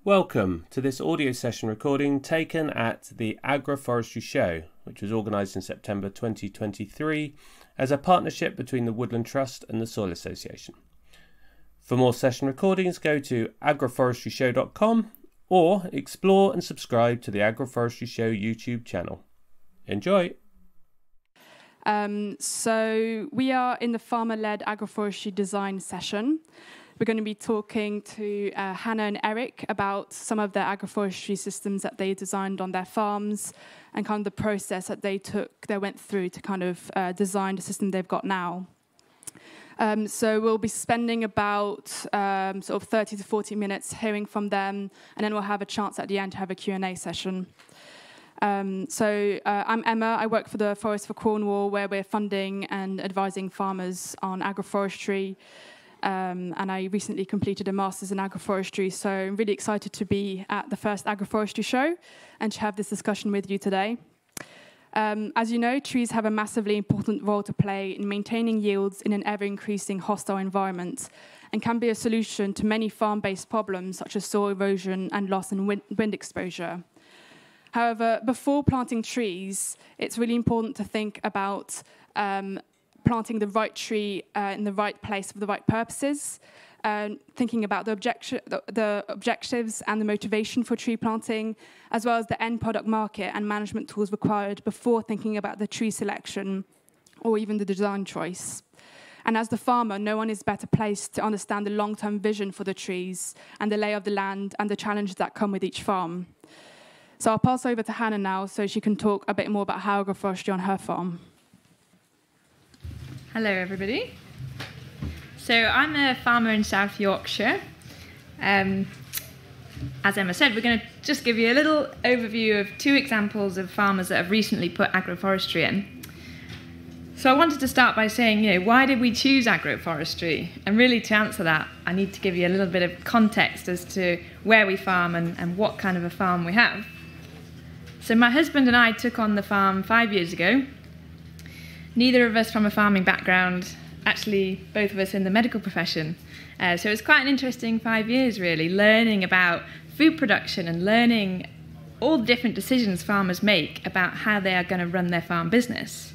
Welcome to this audio session recording taken at the Agroforestry Show, which was organised in September 2023 as a partnership between the Woodland Trust and the Soil Association. For more session recordings, go to agroforestryshow.com or explore and subscribe to the Agroforestry Show YouTube channel. Enjoy! So we are in the farmer-led agroforestry design session. We're going to be talking to Hannah and Eric about some of the agroforestry systems that they designed on their farms and kind of the process that they went through to kind of design the system they've got now. So we'll be spending about sort of 30 to 40 minutes hearing from them, and then we'll have a chance at the end to have a Q&A session. I'm Emma. I work for the Forest for Cornwall, where we're funding and advising farmers on agroforestry. And I recently completed a master's in agroforestry, so I'm really excited to be at the first Agroforestry Show and to have this discussion with you today. As you know, trees have a massively important role to play in maintaining yields in an ever-increasing hostile environment and can be a solution to many farm-based problems such as soil erosion and loss in wind exposure. However, before planting trees, it's really important to think about planting the right tree in the right place for the right purposes, thinking about the objectives and the motivation for tree planting, as well as the end product market and management tools required before thinking about the tree selection or even the design choice. And as the farmer, no one is better placed to understand the long-term vision for the trees and the lay of the land and the challenges that come with each farm. So I'll pass over to Hannah now so she can talk a bit more about how agroforestry on her farm. Hello everybody. So I'm a farmer in South Yorkshire. As Emma said, we're going to just give you a little overview of two examples of farmers that have recently put agroforestry in. So I wanted to start by saying, why did we choose agroforestry? And really to answer that, I need to give you a little bit of context as to where we farm and what kind of a farm we have. So my husband and I took on the farm 5 years ago. Neither of us from a farming background, actually both of us in the medical profession. So it was quite an interesting 5 years really, learning about food production and learning all the different decisions farmers make about how they are going to run their farm business.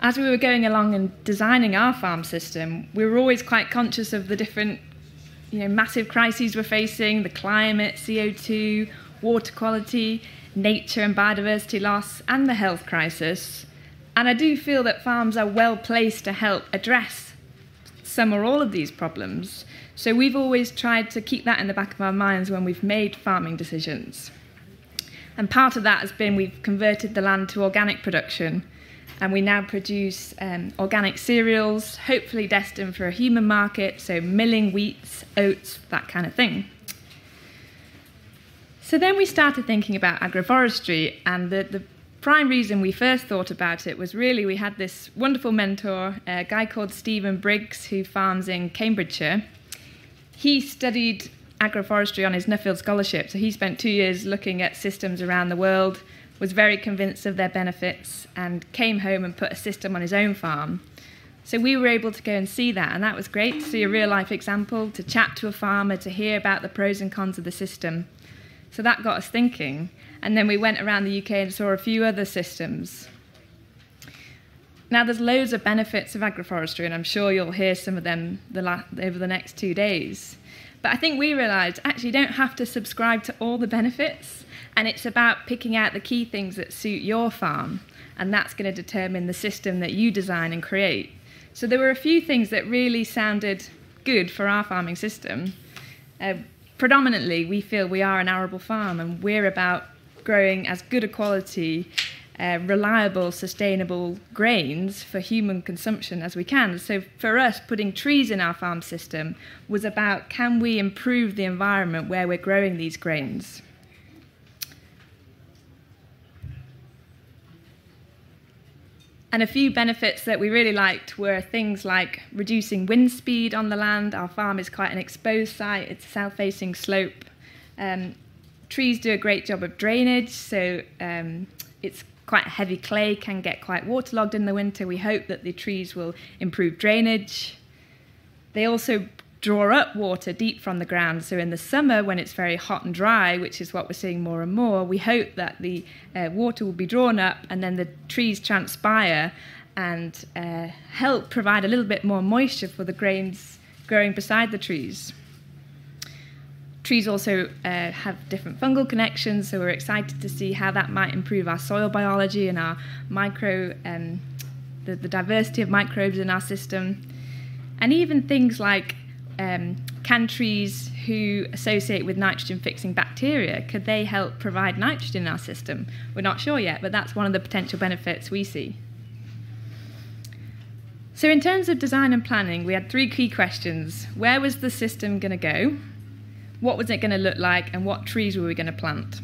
As we were going along and designing our farm system, we were always quite conscious of the different massive crises we're facing, the climate, CO2, water quality, nature and biodiversity loss, and the health crisis. And I do feel that farms are well placed to help address some or all of these problems. So we've always tried to keep that in the back of our minds when we've made farming decisions. And part of that has been we've converted the land to organic production, and we now produce organic cereals, hopefully destined for a human market, so milling wheats, oats, that kind of thing. So then we started thinking about agroforestry, and the prime reason we first thought about it was really we had this wonderful mentor, a guy called Stephen Briggs, who farms in Cambridgeshire. He studied agroforestry on his Nuffield scholarship, so he spent 2 years looking at systems around the world, was very convinced of their benefits, and came home and put a system on his own farm. So we were able to go and see that, and that was great to see a real-life example, to chat to a farmer, to hear about the pros and cons of the system. So that got us thinking. And then we went around the UK and saw a few other systems. Now, there's loads of benefits of agroforestry, and I'm sure you'll hear some of them over the next 2 days. But I think we realised, actually, you don't have to subscribe to all the benefits, and it's about picking out the key things that suit your farm, and that's going to determine the system that you design and create. So there were a few things that really sounded good for our farming system. Predominantly, we feel we are an arable farm, and we're about growing as good a quality, reliable, sustainable grains for human consumption as we can. So for us, putting trees in our farm system was about, can we improve the environment where we're growing these grains? And a few benefits that we really liked were things like reducing wind speed on the land. Our farm is quite an exposed site. It's a south-facing slope. Trees do a great job of drainage, so it's quite heavy clay, can get quite waterlogged in the winter. We hope that the trees will improve drainage. They also draw up water deep from the ground. So in the summer, when it's very hot and dry, which is what we're seeing more and more, we hope that the water will be drawn up and then the trees transpire and help provide a little bit more moisture for the grains growing beside the trees. Trees also have different fungal connections, so we're excited to see how that might improve our soil biology and our the diversity of microbes in our system. And even things like can trees who associate with nitrogen-fixing bacteria, could they help provide nitrogen in our system? We're not sure yet, but that's one of the potential benefits we see. So in terms of design and planning, we had 3 key questions. Where was the system going to go? What was it going to look like? And what trees were we going to plant?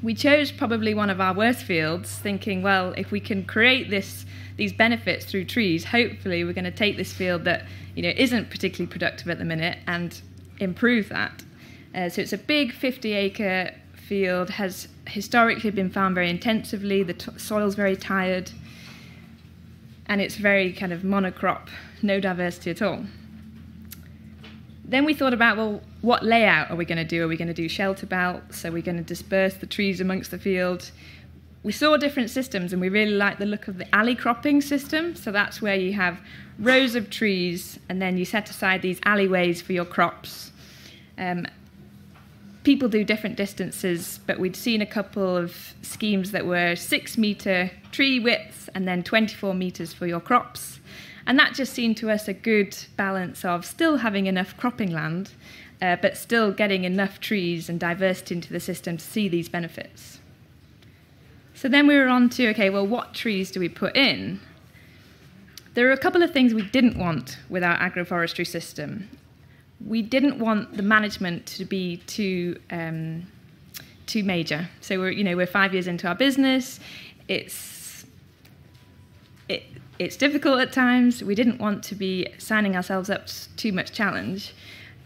We chose probably one of our worst fields, thinking, well, if we can create these benefits through trees, hopefully we're going to take this field that isn't particularly productive at the minute and improve that. So it's a big 50-acre field, has historically been farmed very intensively, the soil's very tired, and it's very kind of monocrop, no diversity at all. Then we thought about, well, what layout are we going to do? Are we going to do shelter belts? Are we going to disperse the trees amongst the field? We saw different systems, and we really liked the look of the alley cropping system. So that's where you have rows of trees, and then you set aside these alleyways for your crops. People do different distances, but we'd seen a couple of schemes that were 6-metre tree widths and then 24 metres for your crops. And that just seemed to us a good balance of still having enough cropping land, but still getting enough trees and diversity into the system to see these benefits. So then we were on to, okay, well, what trees do we put in? There are a couple of things we didn't want with our agroforestry system. We didn't want the management to be too major. So we're 5 years into our business. It's difficult at times. We didn't want to be signing ourselves up to too much challenge.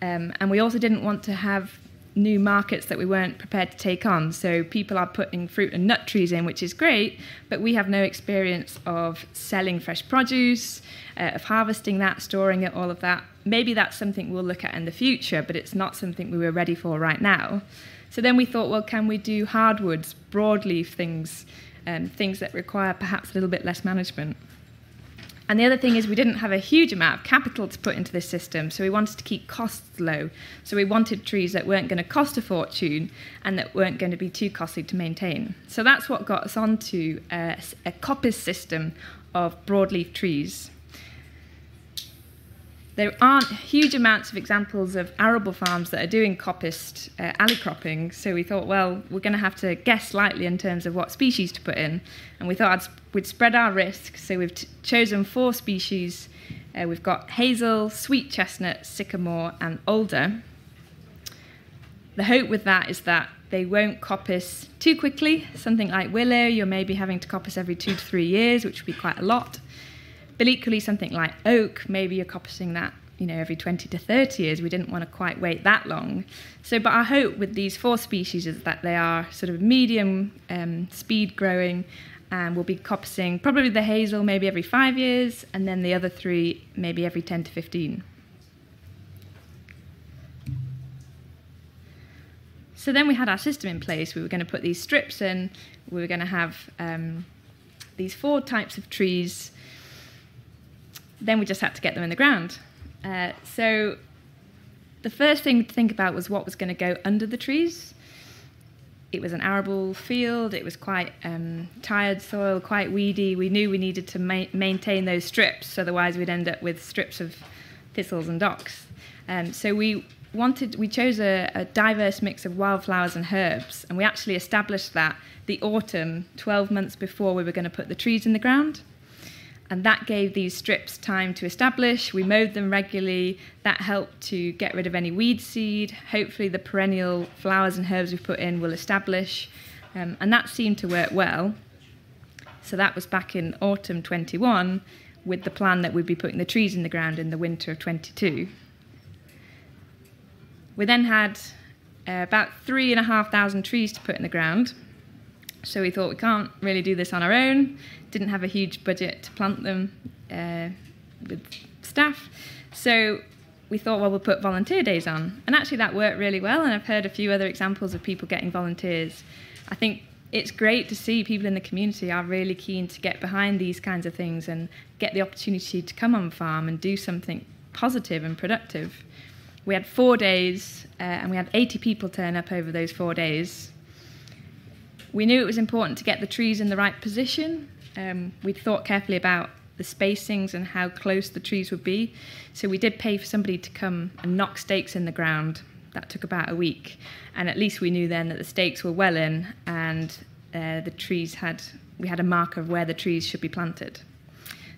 And we also didn't want to have new markets that we weren't prepared to take on. So people are putting fruit and nut trees in, which is great, but we have no experience of selling fresh produce, of harvesting that, storing it, all of that. Maybe that's something we'll look at in the future, but it's not something we were ready for right now. So then we thought, well, can we do hardwoods, broadleaf things, things that require perhaps a little bit less management? And the other thing is we didn't have a huge amount of capital to put into this system, so we wanted to keep costs low. So we wanted trees that weren't going to cost a fortune and that weren't going to be too costly to maintain. So that's what got us onto a coppice system of broadleaf trees. There aren't huge amounts of examples of arable farms that are doing coppiced alley cropping, so we thought, well, we're going to have to guess slightly in terms of what species to put in, and we thought we'd spread our risk, so we've chosen 4 species. We've got hazel, sweet chestnut, sycamore, and alder. The hope with that is that they won't coppice too quickly. Something like willow, you're maybe having to coppice every 2 to 3 years, which would be quite a lot. But equally, something like oak, maybe you're coppicing that, every 20 to 30 years. We didn't want to quite wait that long. So, but our hope with these 4 species is that they are sort of medium speed growing, and we'll be coppicing probably the hazel maybe every 5 years, and then the other 3 maybe every 10 to 15. So then we had our system in place. We were going to put these strips in. We were going to have these 4 types of trees. Then we just had to get them in the ground. So the first thing to think about was what was going to go under the trees. It was an arable field. It was quite tired soil, quite weedy. We knew we needed to maintain those strips, otherwise we'd end up with strips of thistles and docks. So we chose a diverse mix of wildflowers and herbs, and we actually established that the autumn, 12 months before we were going to put the trees in the ground. And that gave these strips time to establish. We mowed them regularly. That helped to get rid of any weed seed. Hopefully the perennial flowers and herbs we put in will establish. And that seemed to work well. So that was back in autumn 21, with the plan that we'd be putting the trees in the ground in the winter of 22. We then had about 3,500 trees to put in the ground. So we thought we can't really do this on our own. Didn't have a huge budget to plant them with staff. So we thought, well, we'll put volunteer days on. And actually that worked really well, and I've heard a few other examples of people getting volunteers. I think it's great to see people in the community are really keen to get behind these kinds of things and get the opportunity to come on farm and do something positive and productive. We had 4 days, and we had 80 people turn up over those 4 days. We knew it was important to get the trees in the right position. We'd thought carefully about the spacings and how close the trees would be. So we did pay for somebody to come and knock stakes in the ground. That took about a week. And at least we knew then that the stakes were well in, and we had a marker of where the trees should be planted.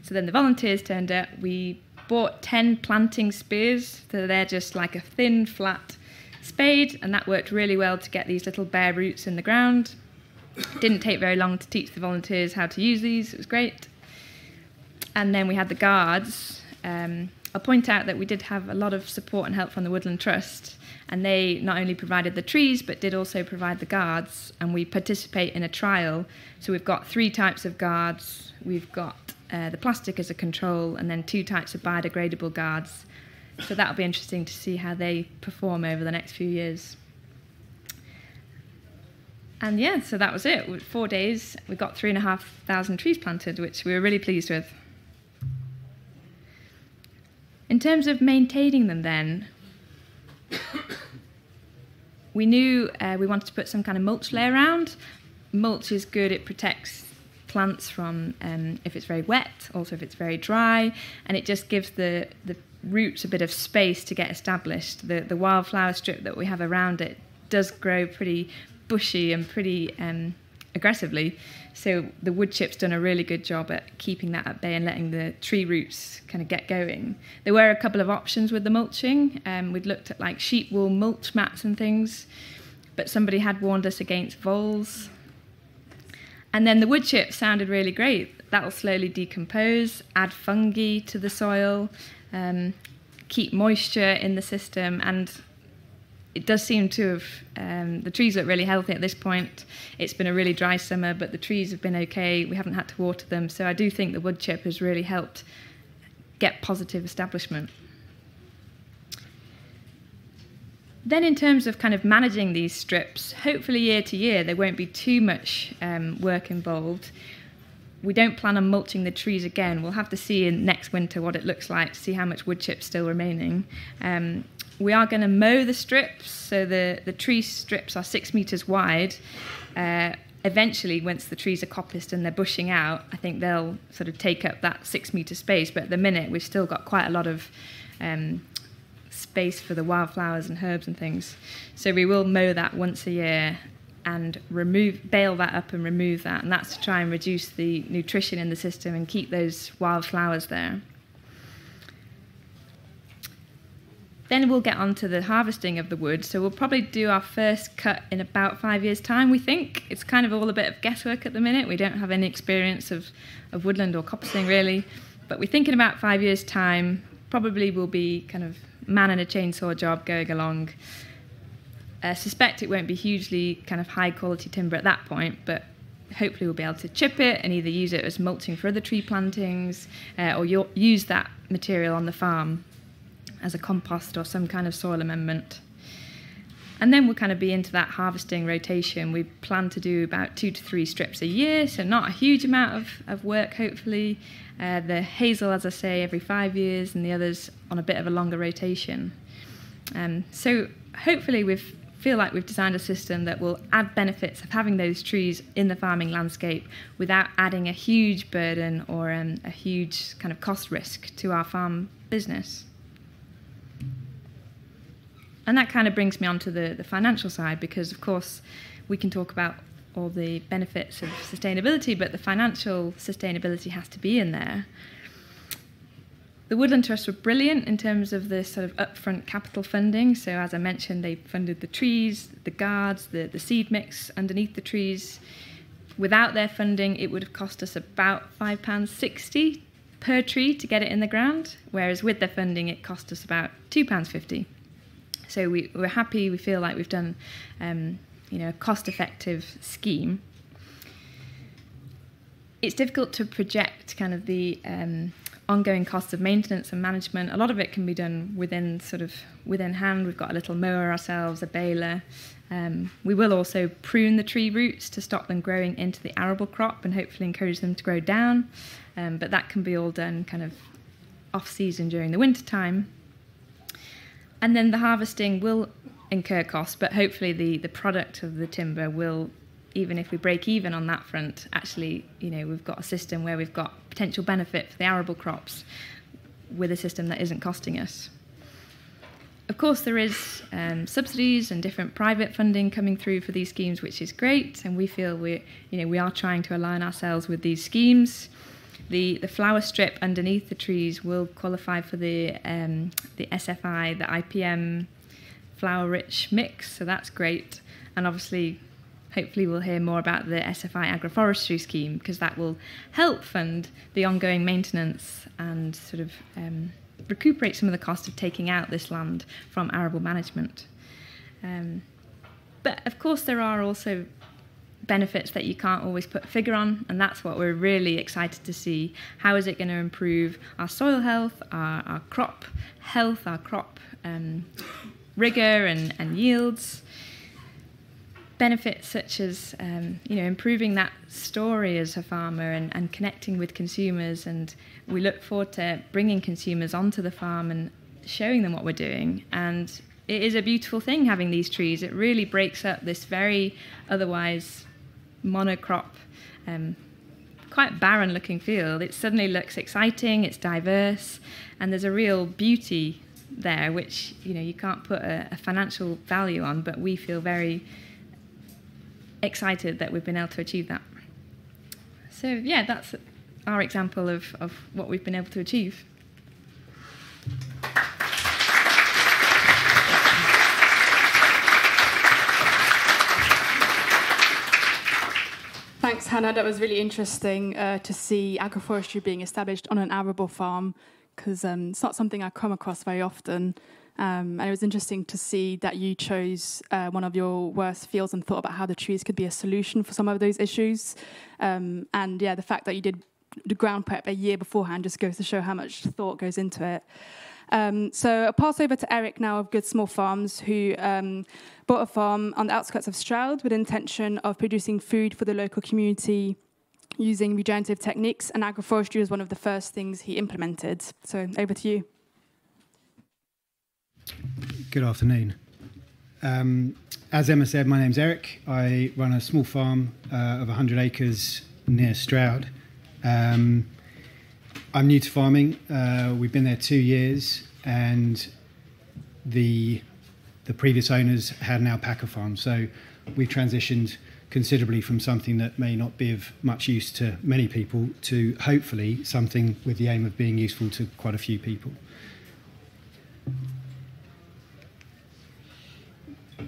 So then the volunteers turned up. We bought 10 planting spears. So they're just like a thin, flat spade, and that worked really well to get these little bare roots in the ground. Didn't take very long to teach the volunteers how to use these. It was great. And then we had the guards. I'll point out that we did have a lot of support and help from the Woodland Trust, and they not only provided the trees but did also provide the guards, and we participate in a trial. So we've got 3 types of guards. We've got the plastic as a control, and then 2 types of biodegradable guards. So that'll be interesting to see how they perform over the next few years. And yeah, so that was it. 4 days, we got 3,500 trees planted, which we were really pleased with. In terms of maintaining them then, we knew we wanted to put some kind of mulch layer around. Mulch is good, it protects plants from if it's very wet, also if it's very dry, and it just gives the roots a bit of space to get established. The wildflower strip that we have around it does grow pretty bushy and pretty aggressively, so the wood chip's done a really good job at keeping that at bay and letting the tree roots kind of get going. There were a couple of options with the mulching. We'd looked at like sheep wool mulch mats and things, but somebody had warned us against voles. And then the wood chip sounded really great. That'll slowly decompose, add fungi to the soil, keep moisture in the system, and it does seem to have, the trees look really healthy at this point. It's been a really dry summer, but the trees have been okay. We haven't had to water them, so I do think the wood chip has really helped get positive establishment. Then in terms of kind of managing these strips, hopefully year to year there won't be too much work involved. We don't plan on mulching the trees again. We'll have to see in next winter what it looks like, to see how much wood chip's still remaining. We are going to mow the strips, so the tree strips are 6 metres wide. Eventually, once the trees are coppiced and they're bushing out, I think they'll sort of take up that 6 metre space, but at the minute we've still got quite a lot of space for the wildflowers and herbs and things. So we will mow that once a year and bale that up and remove that, and that's to try and reduce the nutrition in the system and keep those wildflowers there. Then we'll get on to the harvesting of the wood. So we'll probably do our first cut in about 5 years' time, we think. It's kind of all a bit of guesswork at the minute. We don't have any experience of woodland or coppicing really, but we think in about 5 years' time, probably will be kind of man in a chainsaw job going along. I suspect it won't be hugely kind of high quality timber at that point, but hopefully we'll be able to chip it and either use it as mulching for other tree plantings or use that material on the farm as a compost or some kind of soil amendment. And then we'll kind of be into that harvesting rotation. We plan to do about 2 to 3 strips a year, so not a huge amount of work, hopefully. The hazel, as I say, every 5 years, and the others on a bit of a longer rotation. So hopefully we feel like we've designed a system that will add benefits of having those trees in the farming landscape without adding a huge burden or a huge kind of cost risk to our farm business. And that kind of brings me on to the financial side, because of course we can talk about all the benefits of sustainability, but the financial sustainability has to be in there. The Woodland Trust were brilliant in terms of the sort of upfront capital funding. So as I mentioned, they funded the trees, the guards, the seed mix underneath the trees. Without their funding, it would have cost us about £5.60 per tree to get it in the ground, whereas with their funding, it cost us about £2.50. So we're happy, we feel like we've done a cost-effective scheme. It's difficult to project kind of the ongoing costs of maintenance and management. A lot of it can be done within hand. We've got a little mower ourselves, a baler. We will also prune the tree roots to stop them growing into the arable crop and hopefully encourage them to grow down. But that can be all done kind of off-season during the winter time. And then the harvesting will incur costs, but hopefully the product of the timber will, even if we break even on that front, actually, we've got a system where we've got potential benefit for the arable crops with a system that isn't costing us. Of course, there is subsidies and different private funding coming through for these schemes, which is great, and we feel we are trying to align ourselves with these schemes. The flower strip underneath the trees will qualify for the SFI, the IPM flower-rich mix, so that's great. And obviously, hopefully we'll hear more about the SFI agroforestry scheme, because that will help fund the ongoing maintenance and sort of recuperate some of the cost of taking out this land from arable management. But of course there are also benefits that you can't always put a figure on, and that's what we're really excited to see. How is it going to improve our soil health, our crop health, our crop rigour and yields? Benefits such as improving that story as a farmer and connecting with consumers, and we look forward to bringing consumers onto the farm and showing them what we're doing. And it is a beautiful thing having these trees. It really breaks up this very otherwise monocrop, quite barren looking field. It suddenly looks exciting, it's diverse, and there's a real beauty there which you can't put a financial value on, but we feel very excited that we've been able to achieve that. So yeah, that's our example of what we've been able to achieve. Thanks, Hannah. That was really interesting to see agroforestry being established on an arable farm, because it's not something I come across very often. And it was interesting to see that you chose one of your worst fields and thought about how the trees could be a solution for some of those issues. And yeah, the fact that you did the ground prep a year beforehand just goes to show how much thought goes into it. So I'll pass over to Eric now of Good Small Farms, who bought a farm on the outskirts of Stroud with the intention of producing food for the local community using regenerative techniques, and agroforestry was one of the first things he implemented. So over to you. Good afternoon. As Emma said, my name's Eric. I run a small farm of 100 acres near Stroud. I'm new to farming. We've been there 2 years, and the previous owners had an alpaca farm. So we've transitioned considerably from something that may not be of much use to many people to hopefully something with the aim of being useful to quite a few people.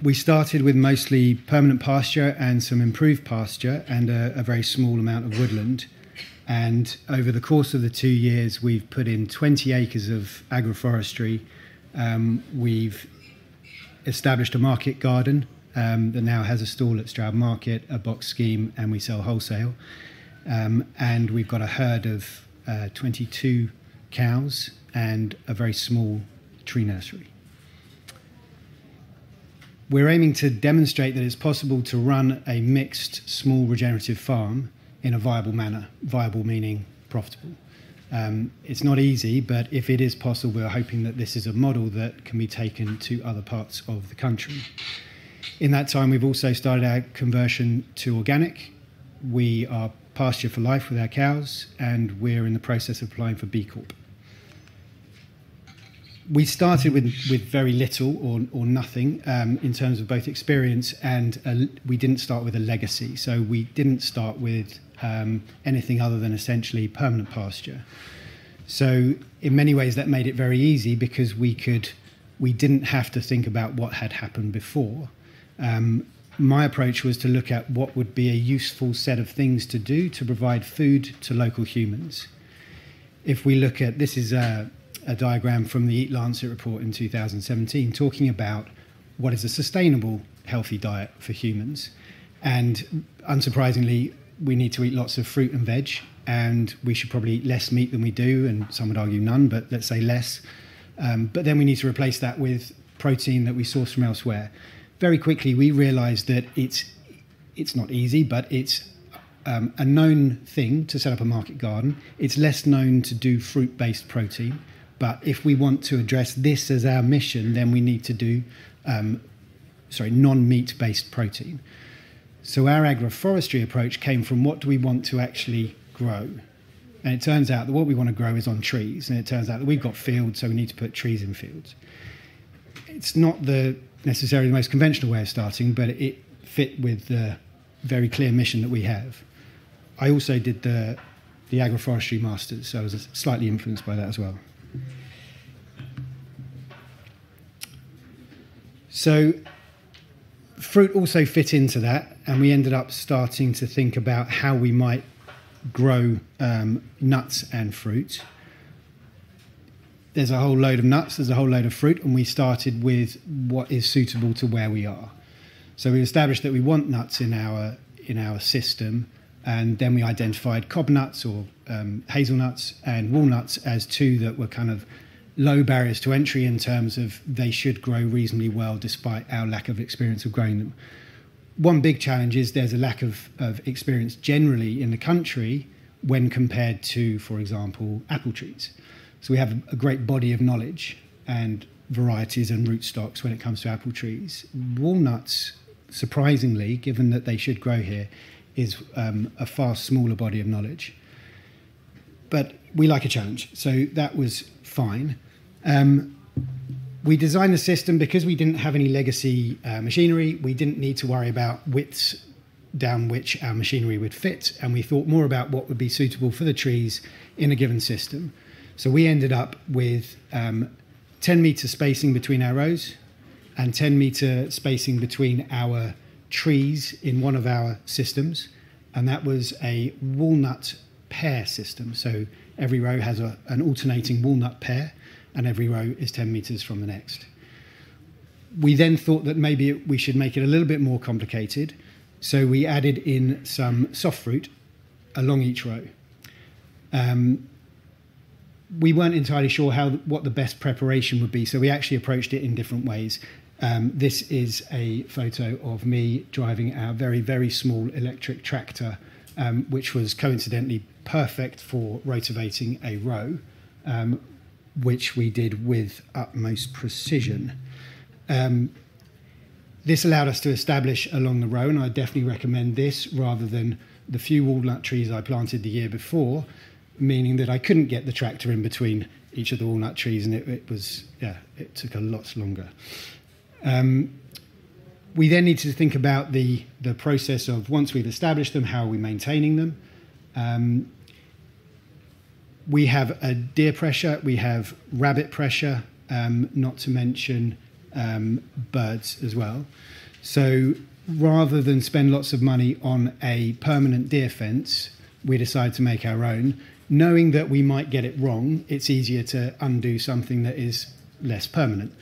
We started with mostly permanent pasture and some improved pasture and a very small amount of woodland. And over the course of the 2 years, we've put in 20 acres of agroforestry. We've established a market garden that now has a stall at Stroud Market, a box scheme, and we sell wholesale. And we've got a herd of 22 cows and a very small tree nursery. We're aiming to demonstrate that it's possible to run a mixed, small regenerative farm in a viable manner, viable meaning profitable. It's not easy, but if it is possible, we're hoping that this is a model that can be taken to other parts of the country. In that time, we've also started our conversion to organic. We are pasture for life with our cows, and we're in the process of applying for B Corp. We started with very little or nothing in terms of both experience, and we didn't start with a legacy. So we didn't start with anything other than essentially permanent pasture. So in many ways that made it very easy, because we didn't have to think about what had happened before. My approach was to look at what would be a useful set of things to do to provide food to local humans. If we look at, this is a diagram from the Eat Lancet report in 2017 talking about what is a sustainable, healthy diet for humans. And unsurprisingly, we need to eat lots of fruit and veg, and we should probably eat less meat than we do, and some would argue none, but let's say less. But then we need to replace that with protein that we source from elsewhere. Very quickly, we realised that it's not easy, but it's a known thing to set up a market garden. It's less known to do fruit-based protein, but if we want to address this as our mission, then we need to do non-meat-based protein. So our agroforestry approach came from what do we want to actually grow? And it turns out that what we want to grow is on trees, and it turns out that we've got fields, so we need to put trees in fields. It's not necessarily the most conventional way of starting, but it fit with the very clear mission that we have. I also did the Agroforestry Masters, so I was slightly influenced by that as well. So fruit also fit into that, and we ended up starting to think about how we might grow nuts and fruit. There's a whole load of nuts, there's a whole load of fruit, and we started with what is suitable to where we are. So we established that we want nuts in our system, and then we identified cob nuts or hazelnuts and walnuts as two that were kind of low barriers to entry in terms of they should grow reasonably well despite our lack of experience of growing them. One big challenge is there's a lack of experience generally in the country when compared to, for example, apple trees. So we have a great body of knowledge and varieties and rootstocks when it comes to apple trees. Walnuts, surprisingly, given that they should grow here, is a far smaller body of knowledge. But we like a challenge, so that was fine. We designed the system because we didn't have any legacy machinery. We didn't need to worry about widths down which our machinery would fit, and we thought more about what would be suitable for the trees in a given system. So we ended up with 10 metre spacing between our rows and 10 metre spacing between our trees in one of our systems, and that was a walnut pair system. So every row has an alternating walnut pair, and every row is 10 metres from the next. We then thought that maybe we should make it a little bit more complicated, so we added in some soft fruit along each row. We weren't entirely sure what the best preparation would be, so we actually approached it in different ways. This is a photo of me driving our very, very small electric tractor, which was coincidentally perfect for rotivating a row, which we did with utmost precision. This allowed us to establish along the row, and I definitely recommend this rather than the few walnut trees I planted the year before, meaning that I couldn't get the tractor in between each of the walnut trees, and it took a lot longer. We then need to think about the process of, once we've established them, how are we maintaining them? We have a deer pressure, we have rabbit pressure, not to mention birds as well. So rather than spend lots of money on a permanent deer fence, we decided to make our own. Knowing that we might get it wrong, it's easier to undo something that is less permanent.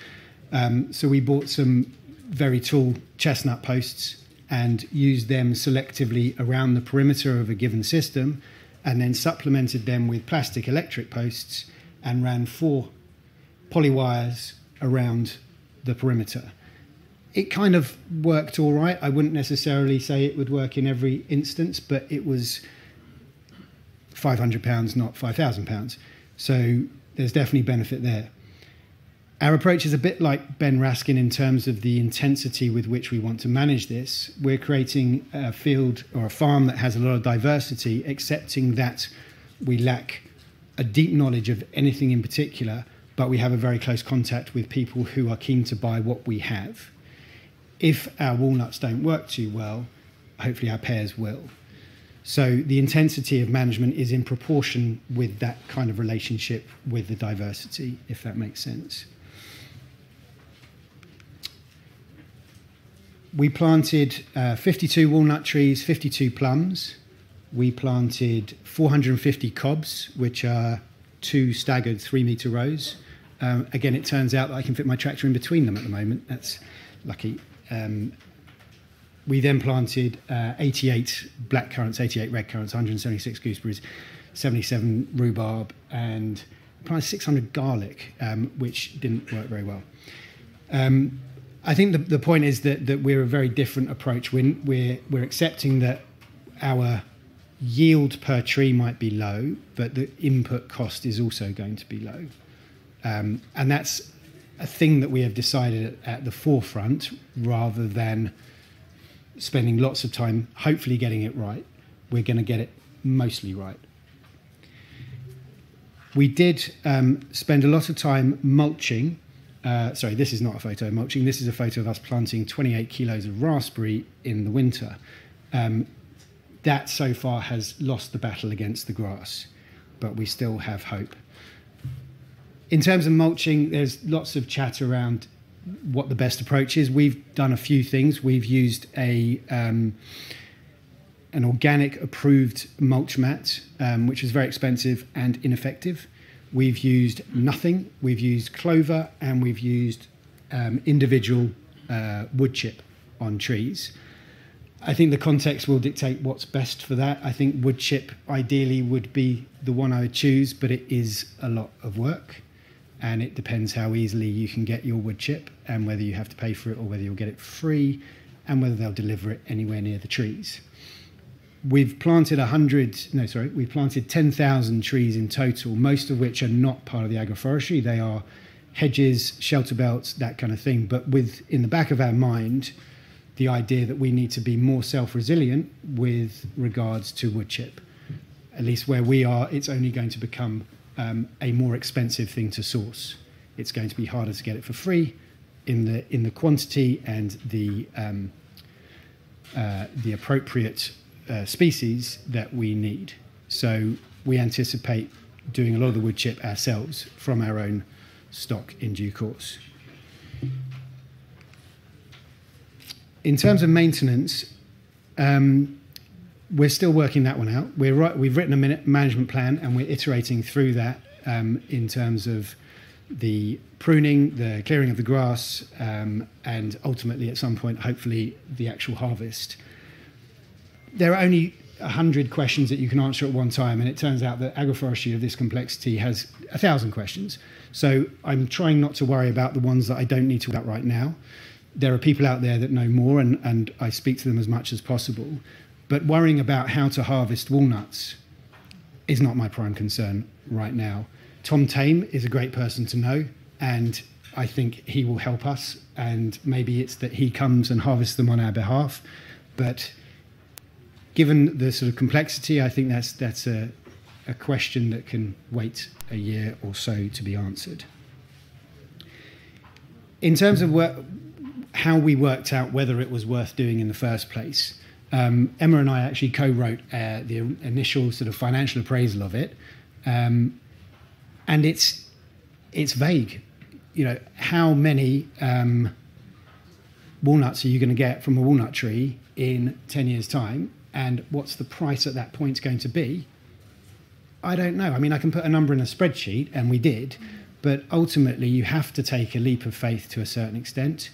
So we bought some very tall chestnut posts and used them selectively around the perimeter of a given system, and then supplemented them with plastic electric posts and ran 4 poly wires around the perimeter. It kind of worked all right. I wouldn't necessarily say it would work in every instance, but it was £500, not £5,000. So there's definitely benefit there. Our approach is a bit like Ben Raskin in terms of the intensity with which we want to manage this. We're creating a field or a farm that has a lot of diversity, accepting that we lack a deep knowledge of anything in particular, but we have a very close contact with people who are keen to buy what we have. If our walnuts don't work too well, hopefully our pears will. So the intensity of management is in proportion with that kind of relationship with the diversity, if that makes sense. We planted 52 walnut trees, 52 plums. We planted 450 cobs, which are 2 staggered 3-metre rows. Again, it turns out that I can fit my tractor in between them at the moment. That's lucky. We then planted 88 blackcurrants, 88 red currants, 176 gooseberries, 77 rhubarb, and planted 600 garlic, which didn't work very well. I think the point is that we're a very different approach. We're accepting that our yield per tree might be low, but the input cost is also going to be low. And that's a thing that we have decided at the forefront, rather than spending lots of time hopefully getting it right. We're going to get it mostly right. We did spend a lot of time mulching. Sorry, this is not a photo of mulching. This is a photo of us planting 28 kilos of raspberry in the winter. That so far has lost the battle against the grass, but we still have hope. In terms of mulching, there's lots of chat around what the best approach is. We've done a few things. We've used an organic approved mulch mat, which is very expensive and ineffective. We've used nothing. We've used clover, and we've used individual wood chip on trees. I think the context will dictate what's best for that. I think wood chip ideally would be the one I would choose, but it is a lot of work, and it depends how easily you can get your wood chip, and whether you have to pay for it or whether you'll get it free, and whether they'll deliver it anywhere near the trees. We've planted 10,000 trees in total, most of which are not part of the agroforestry. They are hedges, shelter belts, that kind of thing. But with, in the back of our mind, the idea that we need to be more self-resilient with regards to wood chip. At least where we are, it's only going to become a more expensive thing to source. It's going to be harder to get it for free in the quantity and the appropriate species that we need. So we anticipate doing a lot of the wood chip ourselves from our own stock in due course. In terms of maintenance, we're still working that one out. We've written a management plan, and we're iterating through that in terms of the pruning, the clearing of the grass, and ultimately at some point, hopefully, the actual harvest. There are only 100 questions that you can answer at one time, and it turns out that agroforestry of this complexity has 1,000 questions. So I'm trying not to worry about the ones that I don't need to talk about right now. There are people out there that know more, and I speak to them as much as possible. But worrying about how to harvest walnuts is not my prime concern right now. Tom Tame is a great person to know, and I think he will help us, and maybe it's that he comes and harvests them on our behalf. But given the sort of complexity, I think that's a question that can wait a year or so to be answered. In terms of how we worked out whether it was worth doing in the first place, Emma and I actually co-wrote the initial sort of financial appraisal of it, and it's vague. You know, how many walnuts are you going to get from a walnut tree in 10 years' time? And what's the price at that point going to be? I don't know. I mean, I can put a number in a spreadsheet, and we did, but ultimately you have to take a leap of faith to a certain extent.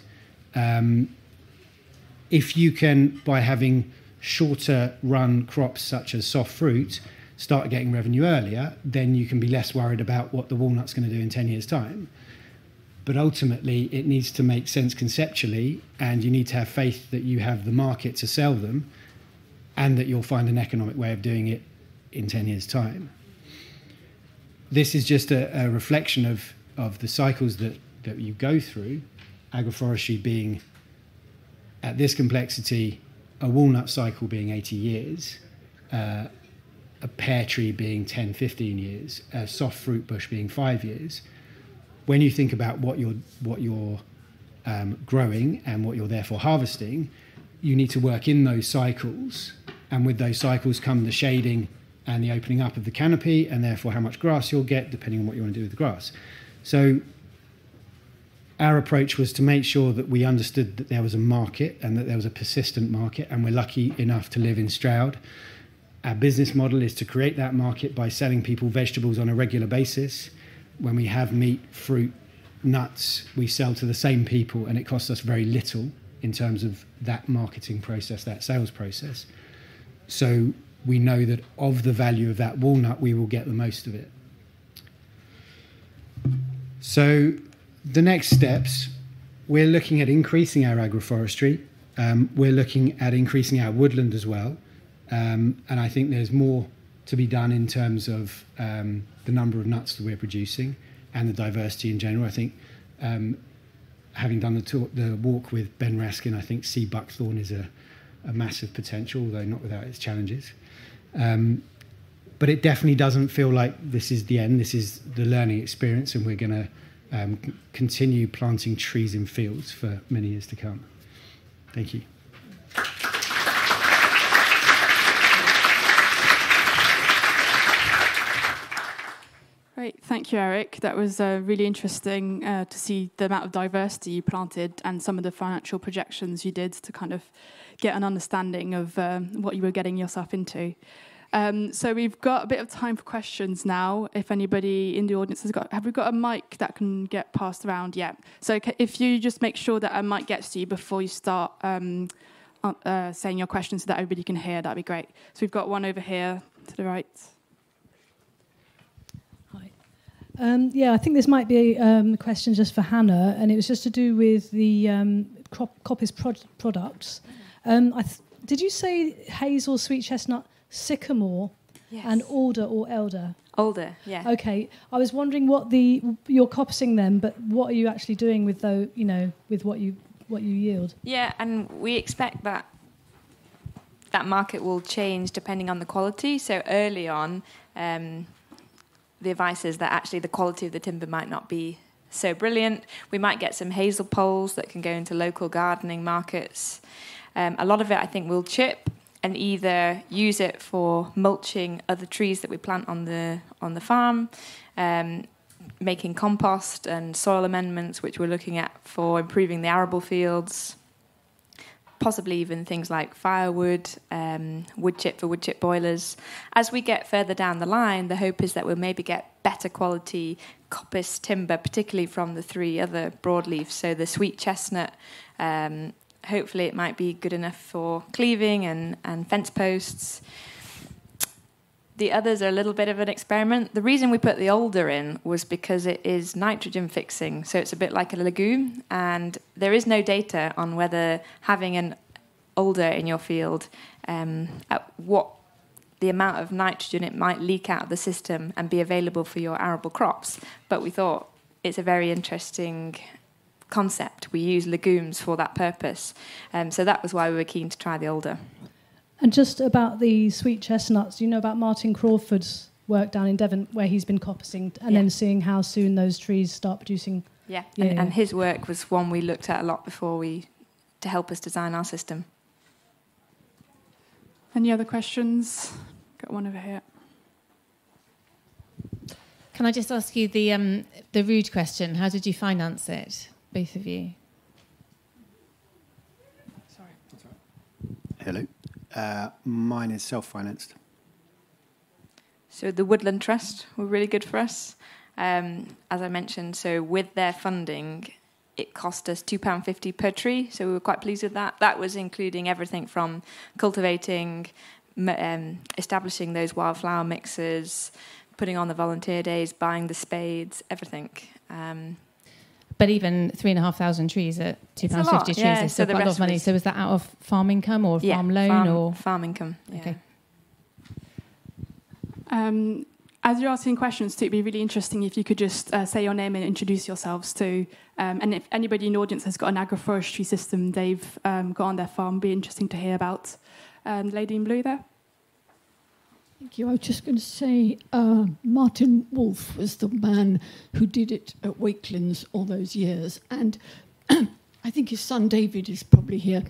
If you can, by having shorter run crops such as soft fruit, start getting revenue earlier, then you can be less worried about what the walnut's going to do in 10 years' time. But ultimately, it needs to make sense conceptually, and you need to have faith that you have the market to sell them, and that you'll find an economic way of doing it in 10 years' time. This is just a reflection of the cycles that you go through, agroforestry being, at this complexity, a walnut cycle being 80 years, a pear tree being 10, 15 years, a soft fruit bush being 5 years. When you think about what you're growing and what you're therefore harvesting, you need to work in those cycles, and with those cycles come the shading and the opening up of the canopy, and therefore how much grass you'll get depending on what you want to do with the grass. So our approach was to make sure that we understood that there was a market and that there was a persistent market, and we're lucky enough to live in Stroud. Our business model is to create that market by selling people vegetables on a regular basis. When we have meat, fruit, nuts, we sell to the same people, and it costs us very little in terms of that marketing process, that sales process. So we know that of the value of that walnut, we will get the most of it. So the next steps, we're looking at increasing our agroforestry. We're looking at increasing our woodland as well. And I think there's more to be done in terms of the number of nuts that we're producing and the diversity in general. I think having done the walk with Ben Raskin, I think sea buckthorn is a massive potential, although not without its challenges. But it definitely doesn't feel like this is the end. This is the learning experience, and we're going to continue planting trees in fields for many years to come. Thank you. Great, thank you, Eric. That was really interesting to see the amount of diversity you planted and some of the financial projections you did to kind of get an understanding of what you were getting yourself into. So we've got a bit of time for questions now. If anybody in the audience have we got a mic that can get passed around? Yeah. So if you just make sure that a mic gets to you before you start saying your question so that everybody can hear, that'd be great. So we've got one over here to the right. Yeah, I think this might be a question just for Hannah, and it was just to do with the coppice products. Did you say hazel, sweet chestnut, sycamore, yes, and alder or elder? Alder, yeah. Okay, I was wondering what you're coppicing them, but what are you actually doing with with what you yield? Yeah, and we expect that market will change depending on the quality. So early on, the advice is that actually the quality of the timber might not be so brilliant. We might get some hazel poles that can go into local gardening markets. A lot of it, I think, we'll chip and either use it for mulching other trees that we plant on the farm, making compost and soil amendments, which we're looking at for improving the arable fields, possibly even things like firewood, wood chip for wood chip boilers. As we get further down the line, the hope is that we'll maybe get better quality coppice timber, particularly from the three other broadleafs. So the sweet chestnut, hopefully it might be good enough for cleaving and fence posts. The others are a little bit of an experiment. The reason we put the alder in was because it is nitrogen fixing, so it's a bit like a legume, and there is no data on whether having an alder in your field, at what the amount of nitrogen it might leak out of the system and be available for your arable crops. But we thought it's a very interesting concept. We use legumes for that purpose, so that was why we were keen to try the alder. And just about the sweet chestnuts, do you know about Martin Crawford's work down in Devon, where he's been coppicing and then seeing how soon those trees start producing? Yeah, and his work was one we looked at a lot to help us design our system. Any other questions? Got one over here. Can I just ask you the rude question? How did you finance it, both of you? Sorry. Hello. Mine is self-financed. So the Woodland Trust were really good for us. As I mentioned, so with their funding, it cost us £2.50 per tree, so we were quite pleased with that. That was including everything from cultivating, establishing those wildflower mixes, putting on the volunteer days, buying the spades, everything. But even 3,500 trees at £2.50 trees is still quite a lot of money. So was that out of farm income or farm loan? Farm income, yeah. Okay. As you're asking questions, too, it'd be really interesting if you could just say your name and introduce yourselves too. And if anybody in the audience has got an agroforestry system they've got on their farm, it'd be interesting to hear about. Lady in blue there. Thank you. I was just going to say Martin Wolf was the man who did it at Wakelands all those years. And I think his son David is probably here,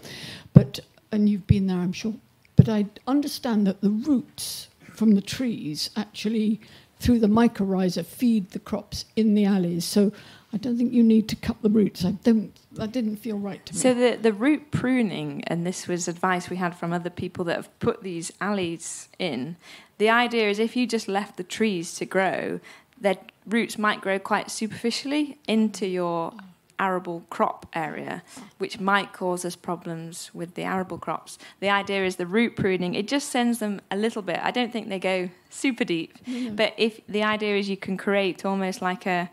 and you've been there, I'm sure. But I understand that the roots from the trees actually, through the mycorrhiza, feed the crops in the alleys. So I don't think you need to cut the roots. That didn't feel right to me. So the root pruning, and this was advice we had from other people that have put these alleys in, the idea is if you just left the trees to grow, their roots might grow quite superficially into your arable crop area, which might cause us problems with the arable crops. The idea is the root pruning, it just sends them a little bit. I don't think they go super deep, but if the idea is you can create almost like a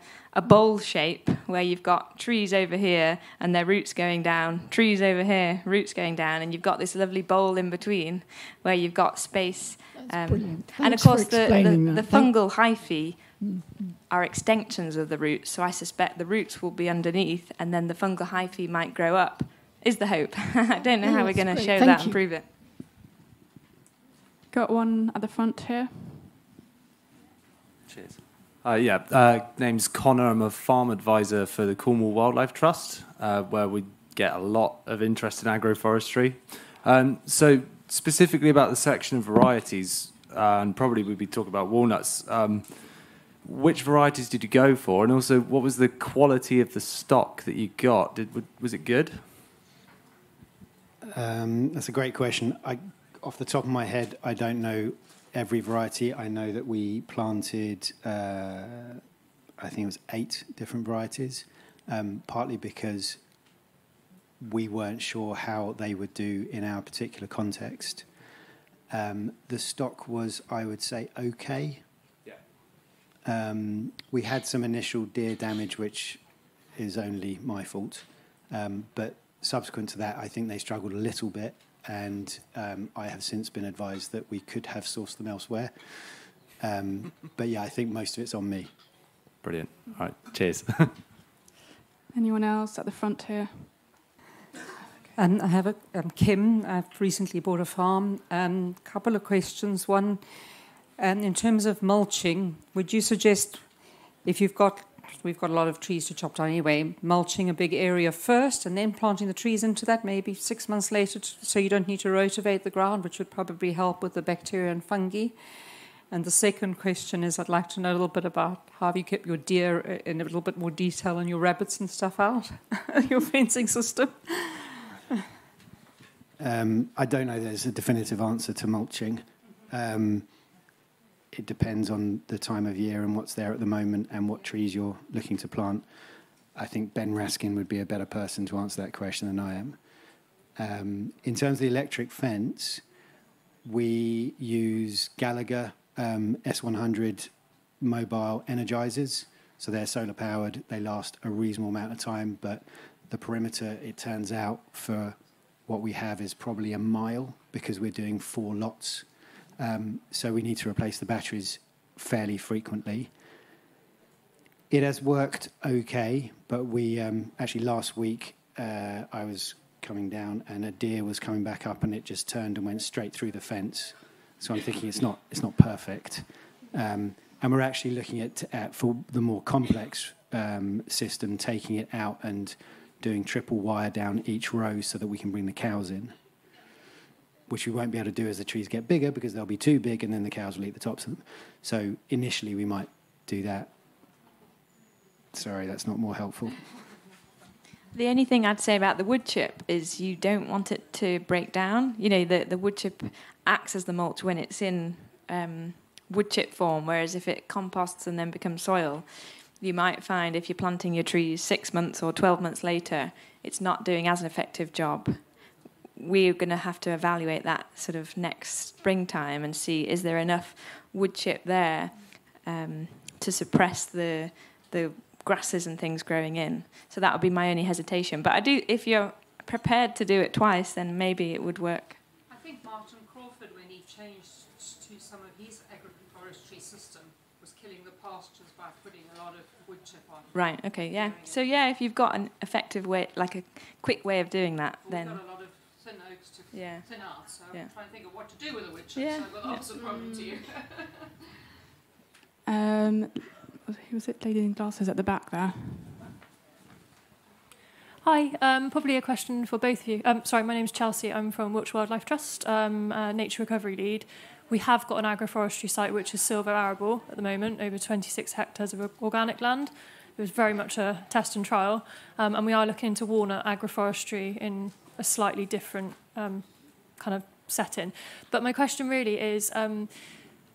bowl shape where you've got trees over here and their roots going down, trees over here, roots going down, and you've got this lovely bowl in between where you've got space. Brilliant. And of course, the fungal hyphae are extensions of the roots, so I suspect the roots will be underneath, and then the fungal hyphae might grow up, is the hope. I don't know how we're going to show that and prove it. Got one at the front here. Cheers. Name's Connor. I'm a farm advisor for the Cornwall Wildlife Trust, where we get a lot of interest in agroforestry. So specifically about the section of varieties, and probably we'd be talking about walnuts, which varieties did you go for? And also, what was the quality of the stock that you got? Was it good? That's a great question. Off the top of my head, I don't know every variety. I know that we planted, I think it was 8 different varieties, partly because we weren't sure how they would do in our particular context. The stock was, I would say, okay. We had some initial deer damage, which is only my fault. But subsequent to that, I think they struggled a little bit. And I have since been advised that we could have sourced them elsewhere. But yeah, I think most of it's on me. Brilliant. All right, cheers. Anyone else at the front here? I have Kim. I've recently bought a farm. Couple of questions. One, in terms of mulching, would you suggest, if we've got a lot of trees to chop down anyway, mulching a big area first and then planting the trees into that maybe 6 months later, so you don't need to rotivate the ground, which would probably help with the bacteria and fungi? And the second question is, I'd like to know a little bit about how you keep your deer in a little bit more detail and your rabbits and stuff out, your fencing system. I don't know there's a definitive answer to mulching. It depends on the time of year and what's there at the moment and what trees you're looking to plant. I think Ben Raskin would be a better person to answer that question than I am. In terms of the electric fence, we use Gallagher S100 mobile energizers. So they're solar powered. They last a reasonable amount of time, but the perimeter, it turns out, for what we have is probably a mile because we're doing 4 lots. So we need to replace the batteries fairly frequently. It has worked okay, but we actually last week I was coming down and a deer was coming back up and it just turned and went straight through the fence. So I'm thinking it's not perfect. And we're actually looking at for the more complex system, taking it out and doing triple wire down each row so that we can bring the cows in, which we won't be able to do as the trees get bigger because they'll be too big and then the cows will eat the tops of them. So initially we might do that. Sorry, that's not more helpful. The only thing I'd say about the wood chip is you don't want it to break down. You know, the wood chip acts as the mulch when it's in wood chip form, whereas if it composts and then becomes soil, you might find if you're planting your trees 6 months or 12 months later, it's not doing as an effective job. We're going to have to evaluate that sort of next springtime and see, is there enough wood chip there to suppress the grasses and things growing in. So that would be my only hesitation. But I do, if you're prepared to do it twice, then maybe it would work. I think Martin Crawford, when he changed to some of his agroforestry system, was killing the pastures by putting a lot of wood chip on. Right, okay, yeah. So yeah, if you've got an effective way, like a quick way of doing that, then... We've got a lot of thin oaks to thin out, so I'm trying to think of what to do with the wood chip, so I will answer the problem to you. Who was it? Lady in glasses at the back there. Hi, probably a question for both of you. Sorry, my name's Chelsea. I'm from Wiltshire Wildlife Trust, Nature Recovery Lead. We have got an agroforestry site which is silver arable at the moment, over 26 hectares of organic land. It was very much a test and trial, and we are looking into walnut agroforestry in a slightly different kind of setting. But my question really is,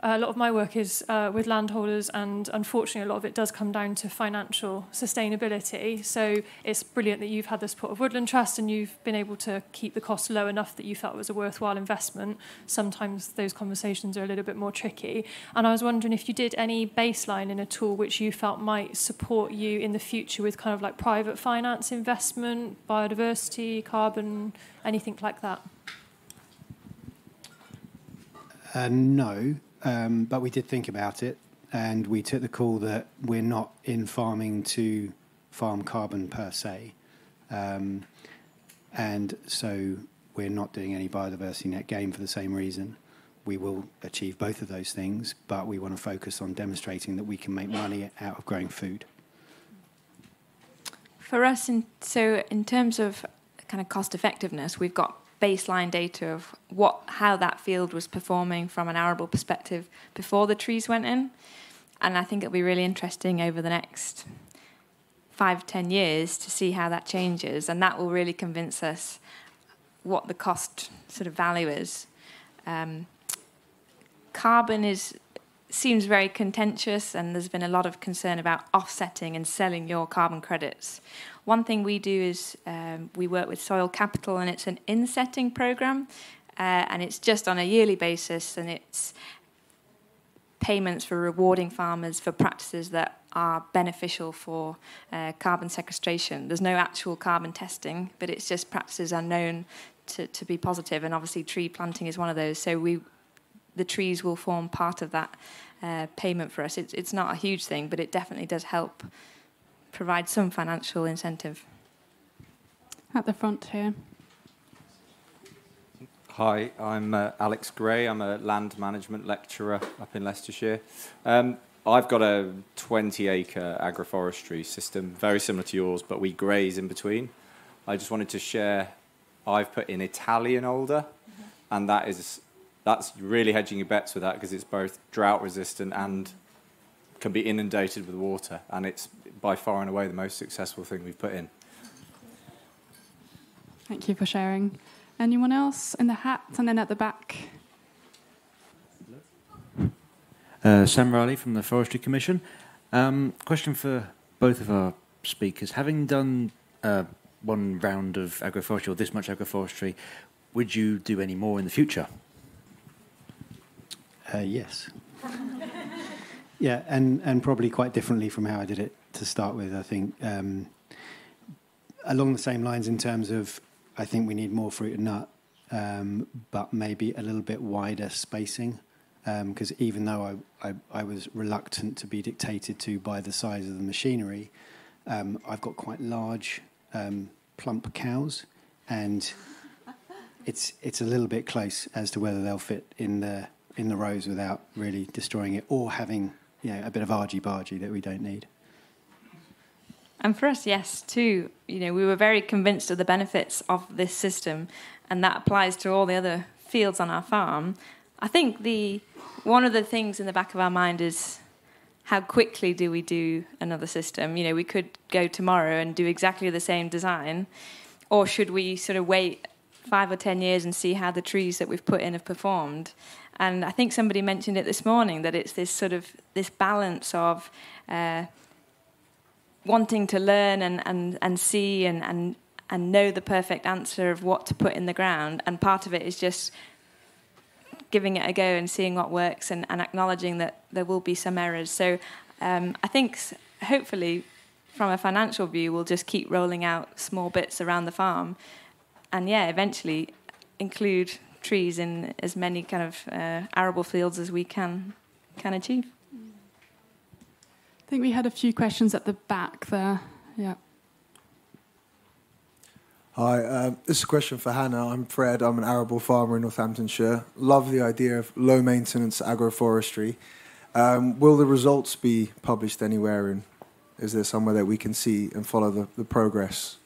A lot of my work is with landholders, and unfortunately a lot of it does come down to financial sustainability. So it's brilliant that you've had the support of Woodland Trust and you've been able to keep the cost low enough that you felt it was a worthwhile investment. Sometimes those conversations are a little bit more tricky. And I was wondering if you did any baseline in a tool which you felt might support you in the future with kind of like private finance investment, biodiversity, carbon, anything like that. No. But we did think about it, and we took the call that we're not in farming to farm carbon per se. And so we're not doing any biodiversity net gain for the same reason. We will achieve both of those things, but we want to focus on demonstrating that we can make money out of growing food. For us, in terms of kind of cost effectiveness, we've got baseline data of how that field was performing from an arable perspective before the trees went in. And I think it'll be really interesting over the next 5-10 years to see how that changes, and that will really convince us what the cost sort of value is. Carbon seems very contentious, and there's been a lot of concern about offsetting and selling your carbon credits. One thing we do is we work with Soil Capital, and it's an insetting program, and it's just on a yearly basis, and it's payments for rewarding farmers for practices that are beneficial for carbon sequestration. There's no actual carbon testing, but it's just practices are known to be positive, and obviously tree planting is one of those. So the trees will form part of that payment for us. It's not a huge thing, but it definitely does help provide some financial incentive. At the front here. Hi, I'm Alex Gray. I'm a land management lecturer up in Leicestershire. I've got a 20-acre agroforestry system, very similar to yours, but we graze in between. I just wanted to share, I've put in Italian alder, and that's really hedging your bets with that because it's both drought resistant and can be inundated with water, and it's by far and away the most successful thing we've put in. Thank you for sharing. Anyone else in the hat and then at the back? Sam Riley from the Forestry Commission. Question for both of our speakers. Having done one round of agroforestry, or this much agroforestry, would you do any more in the future? Yes. Yeah, and probably quite differently from how I did it to start with. I think along the same lines in terms of, I think we need more fruit and nut, but maybe a little bit wider spacing, because even though I was reluctant to be dictated to by the size of the machinery, I've got quite large plump cows, and it's a little bit close as to whether they'll fit in the rows without really destroying it, or having a bit of argy-bargy that we don't need. And for us, yes, too. We were very convinced of the benefits of this system, and that applies to all the other fields on our farm. I think one of the things in the back of our mind is how quickly do we do another system? We could go tomorrow and do exactly the same design, or should we sort of wait 5 or 10 years and see how the trees that we've put in have performed? And I think somebody mentioned it this morning, that it's this balance of wanting to learn and see and know the perfect answer of what to put in the ground, and part of it is just giving it a go and seeing what works and acknowledging that there will be some errors. So I think hopefully from a financial view we'll just keep rolling out small bits around the farm, and eventually include trees in as many kind of arable fields as we can achieve. I think we had a few questions at the back there. Yeah. Hi, this is a question for Hannah. I'm Fred. I'm an arable farmer in Northamptonshire. Love the idea of low maintenance agroforestry. Will the results be published anywhere, and is there somewhere that we can see and follow the progress?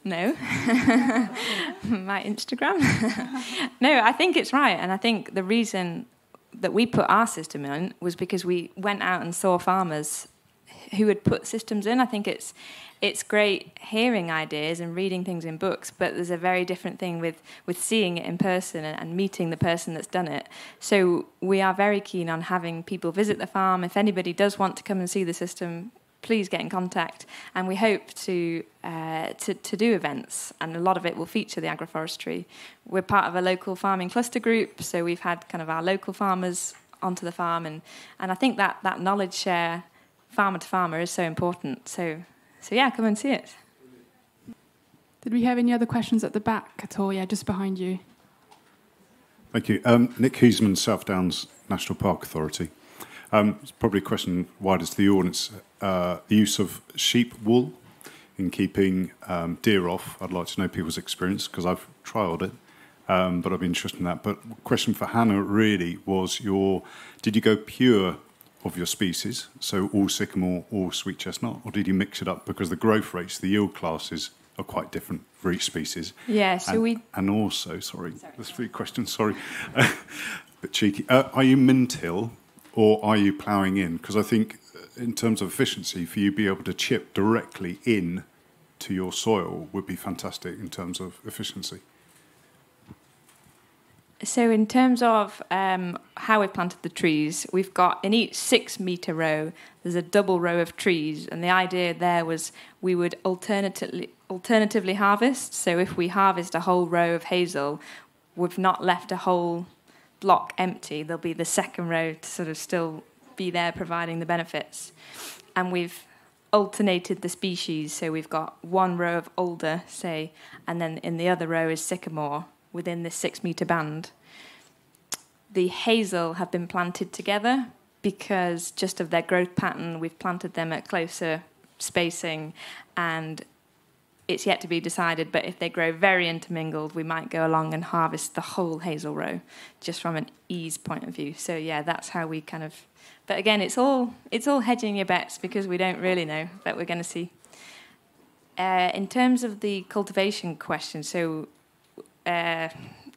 No. My Instagram? No, I think it's right. And I think the reason that we put our system in was because we went out and saw farmers who would put systems in. I think it's great hearing ideas and reading things in books, but there's a very different thing with seeing it in person and meeting the person that's done it. So we are very keen on having people visit the farm. If anybody does want to come and see the system, please get in contact. And we hope to do events, and a lot of it will feature the agroforestry. We're part of a local farming cluster group, so we've had kind of our local farmers onto the farm, and I think that knowledge share, farmer to farmer, is so important. So yeah, come and see it. Did we have any other questions at the back at all? Yeah, just behind you. Thank you. Nick Huseman, South Downs National Park Authority. It's probably a question wider to the audience. The use of sheep wool in keeping deer off. I'd like to know people's experience because I've trialled it, but I'd be interested in that. But question for Hannah really was did you go pure of your species, so all sycamore or sweet chestnut, or did you mix it up because the growth rates, the yield classes are quite different for each species? Yeah, so and also, there's 3 questions, sorry, a bit cheeky. Are you min-till or are you ploughing in? Because I think in terms of efficiency, for you to be able to chip directly in to your soil would be fantastic in terms of efficiency. So in terms of how we've planted the trees, we've got in each 6-metre row, there's a double row of trees. And the idea there was we would alternatively harvest. So if we harvest a whole row of hazel, we've not left a whole block empty. There'll be the second row to sort of still be there providing the benefits. And we've alternated the species. So we've got one row of alder, say, and then in the other row is sycamore, within this 6-metre band. The hazel have been planted together because just of their growth pattern, we've planted them at closer spacing, and it's yet to be decided, but if they grow very intermingled, we might go along and harvest the whole hazel row, just from an ease point of view. So yeah, that's how we kind of... But again, it's all hedging your bets because we don't really know, but we're going to see. In terms of the cultivation question, so...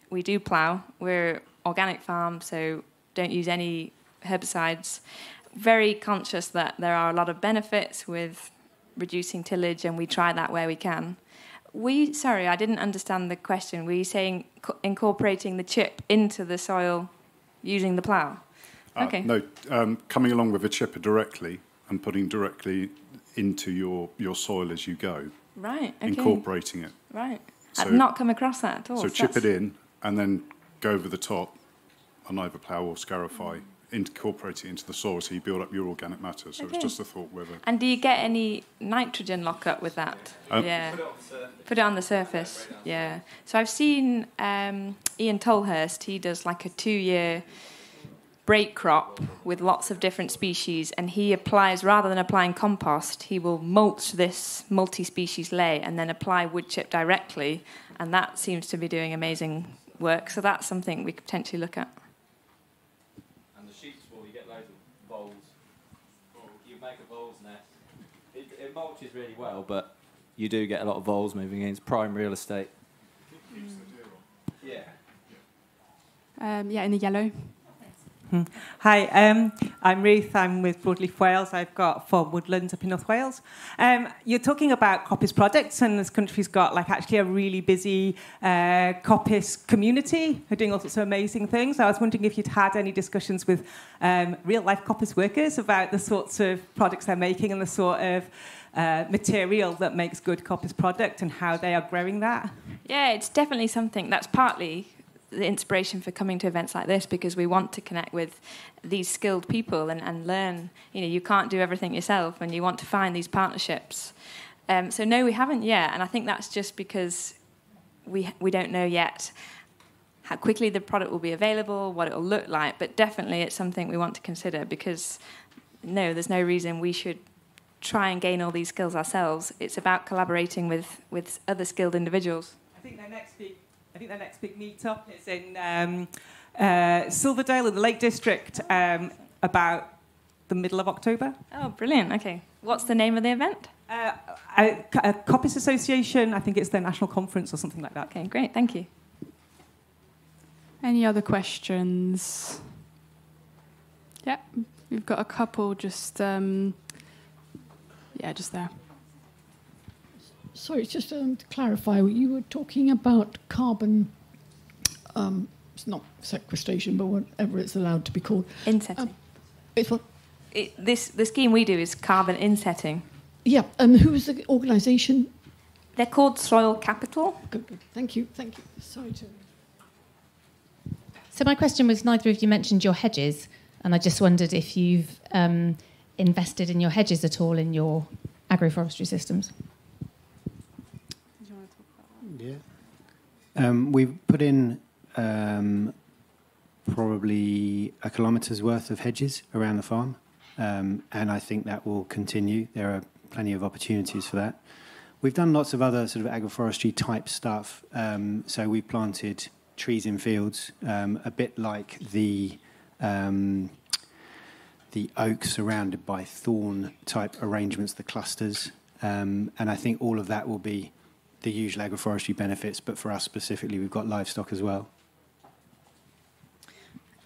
we do plough. We're organic farm, so don't use any herbicides. Very conscious that there are a lot of benefits with reducing tillage, and we try that where we can. Sorry, I didn't understand the question. Were you saying incorporating the chip into the soil using the plough? Okay. No, coming along with a chipper directly and putting directly into your soil as you go. Right, okay. Incorporating it. Right. I've not come across that at all. So chip it in and then go over the top and either plough or scarify, incorporate it into the soil so you build up your organic matter. So it's just a thought whether... And do you get any nitrogen lockup with that? Yeah. Put it on the surface. Yeah. So I've seen Ian Tolhurst, he does like a 2-year break crop with lots of different species, and he applies, rather than applying compost, he will mulch this multi-species lay and then apply wood chip directly, and that seems to be doing amazing work. So that's something we could potentially look at. And the sheep's wool, you get loads of voles. You make a vole's nest. It mulches really well, but you do get a lot of voles moving in. It's prime real estate. Yeah. Yeah, in the yellow. Hi, I'm Ruth. I'm with Broadleaf Wales. I've got 4 woodlands up in North Wales. You're talking about coppice products, and this country's got like actually a really busy coppice community who are doing all sorts of amazing things. I was wondering if you'd had any discussions with real-life coppice workers about the sorts of products they're making and the sort of material that makes good coppice product and how they are growing that. Yeah, it's definitely something that's partly the inspiration for coming to events like this, because we want to connect with these skilled people and learn. You know, you can't do everything yourself, and you want to find these partnerships. So no, we haven't yet, and I think that's just because we don't know yet how quickly the product will be available, what it will look like, but definitely it's something we want to consider, because no, there's no reason we should try and gain all these skills ourselves. It's about collaborating with other skilled individuals. I think their next big meet-up is in Silverdale in the Lake District about the middle of October. Oh, brilliant. Okay. What's the name of the event? A Coppice Association. I think it's their national conference or something like that. Okay, great. Thank you. Any other questions? Yeah, we've got a couple just yeah, just there. Sorry, just to clarify, you were talking about carbon, it's not sequestration, but whatever it's allowed to be called. Insetting. It's what? The scheme we do is carbon insetting. Yeah, and who is the organisation? They're called Soil Capital. Good. Thank you. Sorry to... So my question was, neither of you mentioned your hedges, and I just wondered if you've invested in your hedges at all in your agroforestry systems. Yeah. We've put in probably a kilometre's worth of hedges around the farm, and I think that will continue. There are plenty of opportunities for that. We've done lots of other sort of agroforestry type stuff. So we planted trees in fields, a bit like the oak surrounded by thorn type arrangements, the clusters. And I think all of that will be the usual agroforestry benefits, but for us specifically, we've got livestock as well.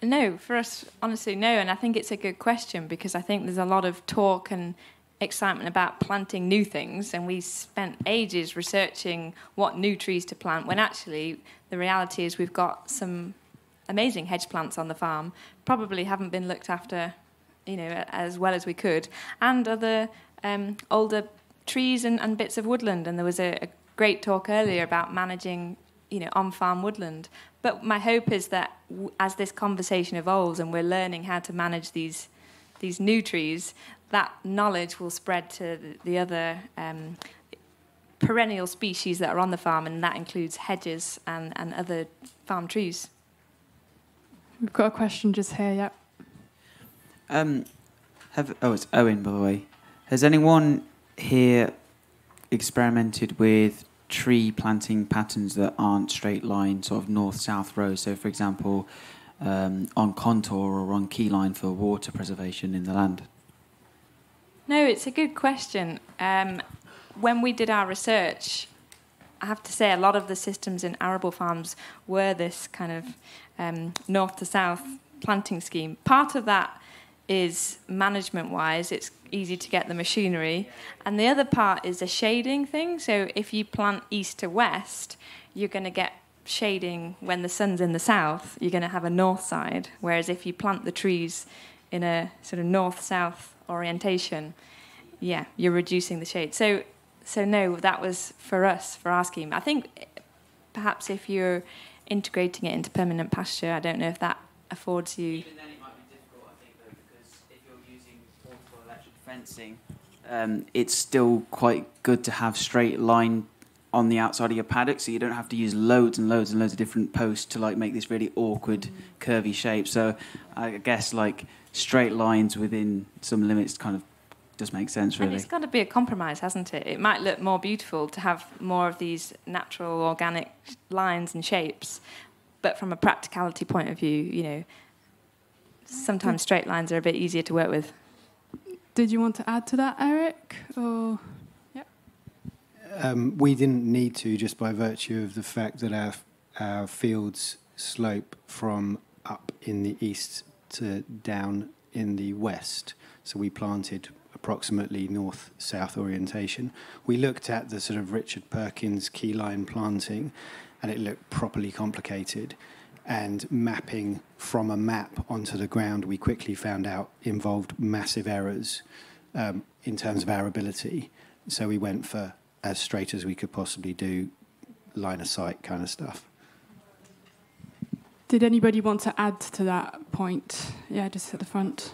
No, for us, honestly, no. And I think it's a good question because I think there's a lot of talk and excitement about planting new things, and we spent ages researching what new trees to plant, when actually the reality is we've got some amazing hedge plants on the farm, probably haven't been looked after, as well as we could, and other older trees and bits of woodland. And there was a great talk earlier about managing on-farm woodland. But my hope is that as this conversation evolves and we're learning how to manage these new trees, that knowledge will spread to the other perennial species that are on the farm, and that includes hedges and other farm trees. We've got a question just here, yep. It's Owen, by the way. Has anyone here experimented with tree planting patterns that aren't straight line, sort of north-south rows? So, for example, on contour or on key line for water preservation in the land? No, it's a good question. When we did our research, I have to say a lot of the systems in arable farms were this kind of north to south planting scheme. Part of that is management-wise, it's easy to get the machinery. And the other part is a shading thing. So if you plant east to west, you're going to get shading when the sun's in the south. You're going to have a north side. Whereas if you plant the trees in a sort of north-south orientation, you're reducing the shade. So no, that was for us, for our scheme. I think perhaps if you're integrating it into permanent pasture, I don't know if that affords you... Even then it might be difficult, I think, though, because if you're using portable electric fencing, it's still quite good to have straight line on the outside of your paddock, so you don't have to use loads and loads and loads of different posts to make this really awkward, curvy shape. So I guess straight lines within some limits kind of does make sense, really. And it's got to be a compromise, hasn't it? It might look more beautiful to have more of these natural, organic lines and shapes, but from a practicality point of view, sometimes straight lines are a bit easier to work with. Did you want to add to that, Eric? Or we didn't need to, just by virtue of the fact that our fields slope from up in the east to down in the west. So we planted approximately north-south orientation. We looked at the sort of Richard Perkins keyline planting, and it looked properly complicated. And mapping from a map onto the ground, we quickly found out involved massive errors in terms of arability. So we went for as straight as we could possibly do, line of sight kind of stuff. Did anybody want to add to that point? Yeah, just at the front.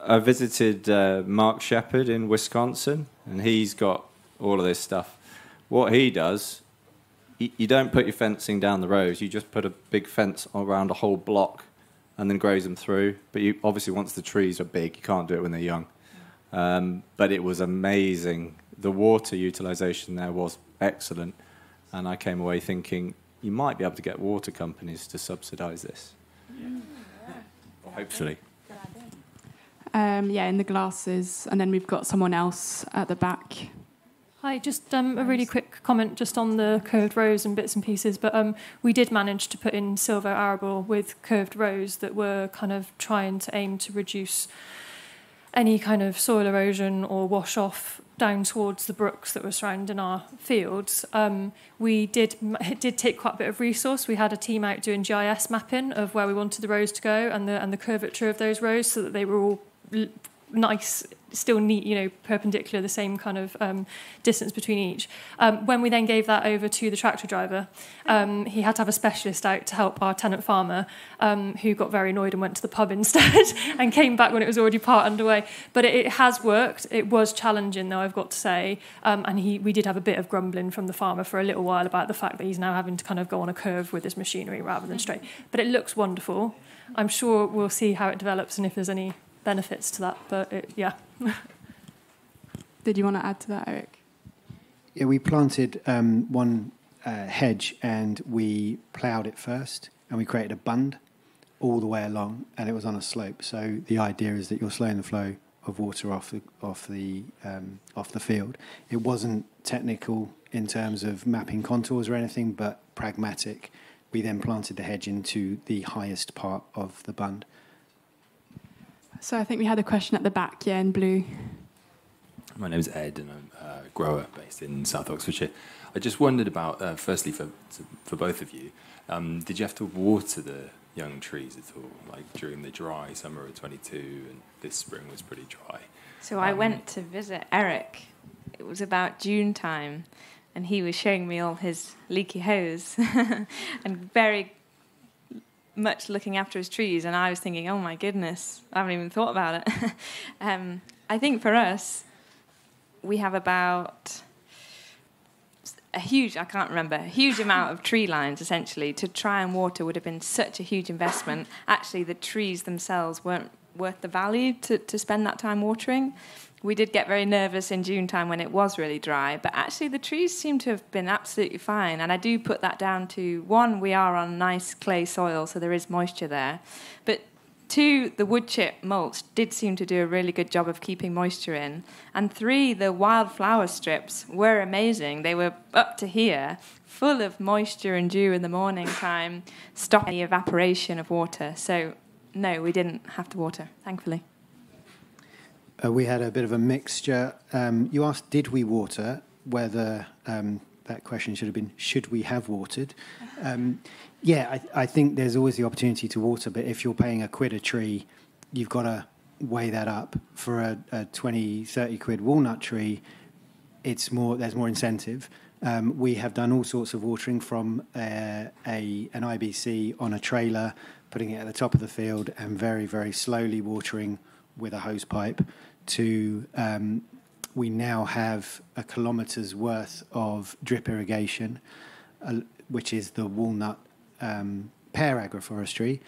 I visited Mark Shepard in Wisconsin, and he's got all of this stuff. What he does, you don't put your fencing down the rows, you just put a big fence around a whole block and then graze them through. But you obviously, once the trees are big, you can't do it when they're young. But it was amazing. The water utilisation there was excellent, and I came away thinking you might be able to get water companies to subsidise this. Hopefully. In the glasses, and then we've got someone else at the back. Hi, just a really quick comment just on the curved rows and bits and pieces, but we did manage to put in silver arable with curved rows that were kind of trying to aim to reduce any kind of soil erosion or wash off down towards the brooks that were surrounding our fields. It did take quite a bit of resource. We had a team out doing GIS mapping of where we wanted the rows to go and the curvature of those rows, so that they were all nice, still neat, perpendicular, the same kind of distance between each. When we then gave that over to the tractor driver, he had to have a specialist out to help our tenant farmer, who got very annoyed and went to the pub instead and came back when it was already part underway. But it has worked. It was challenging, though, I've got to say. And we did have a bit of grumbling from the farmer for a little while about the fact that he's now having to kind of go on a curve with his machinery rather than straight. But it looks wonderful. I'm sure we'll see how it develops and if there's any benefits to that, but yeah. Did you want to add to that, Eric? Yeah, we planted one hedge and we ploughed it first, and we created a bund all the way along, and it was on a slope. So the idea is that you're slowing the flow of water off the field. It wasn't technical in terms of mapping contours or anything, but pragmatic. We then planted the hedge into the highest part of the bund. So I think we had a question at the back, in blue. My name is Ed, and I'm a grower based in South Oxfordshire. I just wondered about, firstly, for both of you, did you have to water the young trees at all, like during the dry summer of 22, and this spring was pretty dry? So I went to visit Eric. It was about June time, and he was showing me all his leaky hose and very much looking after his trees, and I was thinking, oh my goodness, I haven't even thought about it. I think for us, we have about a huge amount of tree lines, essentially. To try and water would have been such a huge investment. Actually, the trees themselves weren't worth the value to spend that time watering. We did get very nervous in June time when it was really dry, but actually the trees seem to have been absolutely fine. And I do put that down to, one, we are on nice clay soil, so there is moisture there. But two, the wood chip mulch did seem to do a really good job of keeping moisture in. And three, the wildflower strips were amazing. They were up to here, full of moisture and dew in the morning time, stopping any evaporation of water. So no, we didn't have to water, thankfully. We had a bit of a mixture. You asked, did we water? Whether that question should have been, should we have watered? I think there's always the opportunity to water, but if you're paying £1 a tree, you've got to weigh that up. For a 20, 30 quid walnut tree, there's more incentive. We have done all sorts of watering, from an IBC on a trailer, putting it at the top of the field and very, very slowly watering with a hose pipe, to we now have 1 kilometre's worth of drip irrigation, which is the walnut pear agroforestry.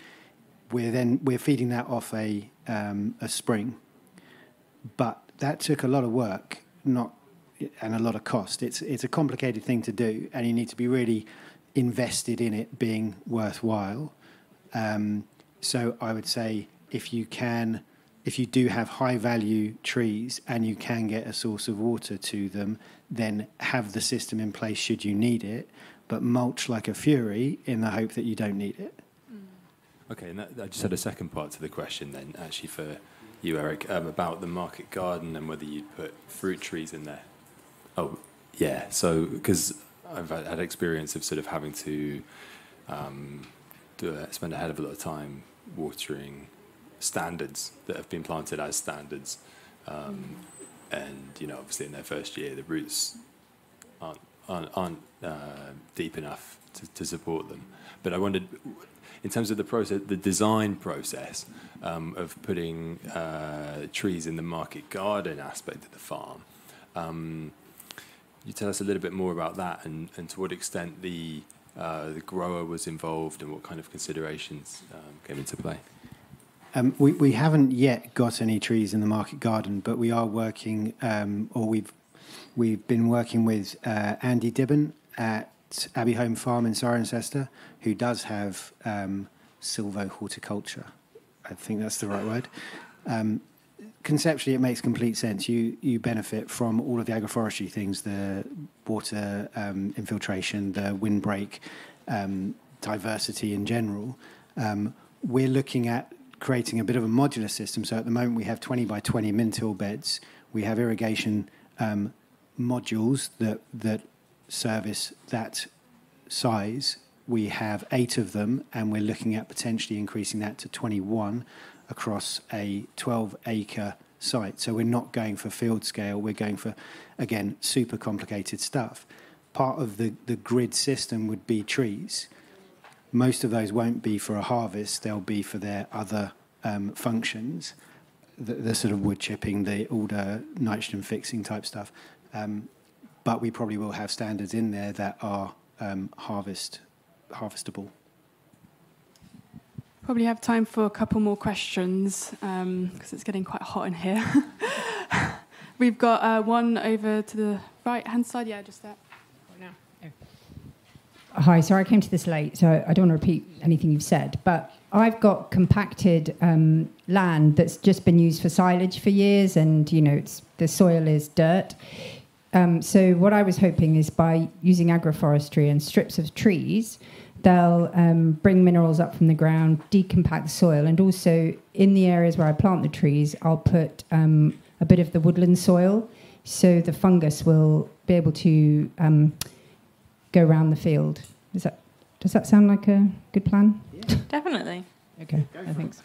We're feeding that off a spring, but that took a lot of work, and a lot of cost. It's a complicated thing to do, and you need to be really invested in it being worthwhile. So I would say, if you do have high value trees and you can get a source of water to them, then have the system in place should you need it, but mulch like a fury in the hope that you don't need it. Okay, and I just had a second part to the question then, actually, for you, Eric, about the market garden and whether you'd put fruit trees in there. Oh, yeah, so, because I've had experience of sort of having to spend a hell of a lot of time watering standards that have been planted as standards, and obviously in their first year the roots aren't deep enough to support them. But I wondered, in terms of the process, the design process of putting trees in the market garden aspect of the farm, you tell us a little bit more about that, and to what extent the grower was involved and what kind of considerations came into play. We haven't yet got any trees in the market garden, but we are working, we've been working with Andy Dibben at Abbey Home Farm in Cirencester, who does have silvo-horticulture. I think that's the right word. Conceptually, it makes complete sense. You benefit from all of the agroforestry things, the water infiltration, the windbreak, diversity in general. We're looking at creating a bit of a modular system. So at the moment we have 20 by 20 min-till beds. We have irrigation modules that service that size. We have 8 of them, and we're looking at potentially increasing that to 21 across a 12-acre site. So we're not going for field scale. We're going for, again, super complicated stuff. Part of the grid system would be trees. Most of those won't be for a harvest. They'll be for their other functions, the sort of wood chipping, all the nitrogen fixing type stuff. But we probably will have standards in there that are harvestable. Probably have time for a couple more questions because it's getting quite hot in here. We've got one over to the right-hand side. Yeah, just there. Hi, sorry I came to this late, so I don't want to repeat anything you've said, but I've got compacted land that's just been used for silage for years, and the soil is dirt. So what I was hoping is by using agroforestry and strips of trees, they'll bring minerals up from the ground, decompact the soil, and also in the areas where I plant the trees, I'll put a bit of the woodland soil, so the fungus will be able to go around the field. Does that sound like a good plan? Yeah, definitely. Okay, thanks.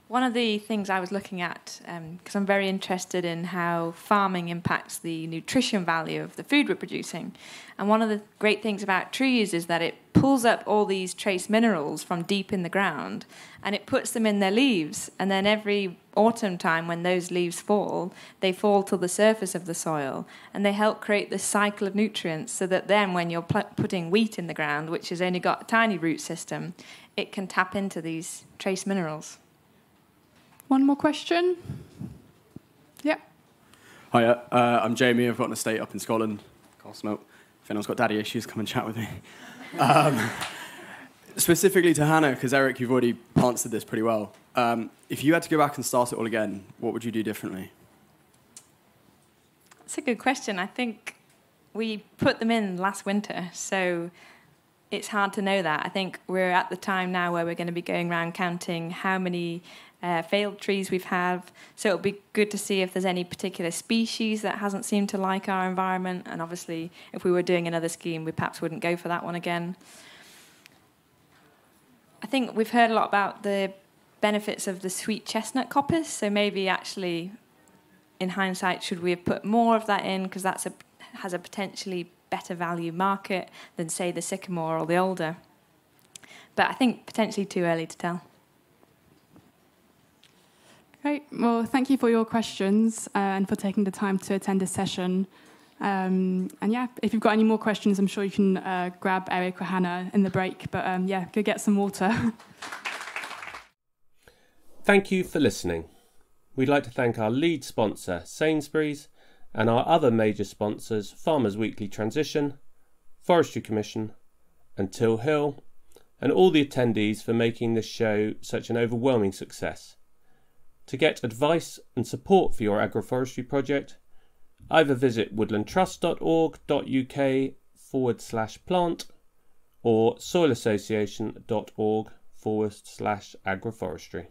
One of the things I was looking at, because I'm very interested in how farming impacts the nutrition value of the food we're producing. And one of the great things about trees is that it pulls up all these trace minerals from deep in the ground and it puts them in their leaves. And then every autumn time when those leaves fall, they fall to the surface of the soil and they help create this cycle of nutrients so that then when you're putting wheat in the ground, which has only got a tiny root system, it can tap into these trace minerals. One more question? Yeah. Hiya, I'm Jamie. I've got an estate up in Scotland. Castlemilk. If anyone's got daddy issues, come and chat with me. Specifically to Hannah, because Eric, you've already answered this pretty well. If you had to go back and start it all again, what would you do differently? That's a good question. I think we put them in last winter, so it's hard to know that. I think we're at the time now where we're going to be going around counting how many failed trees we've had. So it'll be good to see if there's any particular species that hasn't seemed to like our environment. And obviously, if we were doing another scheme, we perhaps wouldn't go for that one again. I think we've heard a lot about the benefits of the sweet chestnut coppice. So maybe actually, in hindsight, should we have put more of that in? Because that has a potentially better value market than, say, the sycamore or the alder. But I think potentially too early to tell. Great. Well, thank you for your questions and for taking the time to attend this session. And yeah, if you've got any more questions, I'm sure you can grab Eric or Hannah in the break. But yeah, go get some water. Thank you for listening. We'd like to thank our lead sponsor, Sainsbury's, and our other major sponsors, Farmers Weekly Transition, Forestry Commission, and Till Hill, and all the attendees for making this show such an overwhelming success. To get advice and support for your agroforestry project, either visit woodlandtrust.org.uk/plant or soilassociation.org/agroforestry.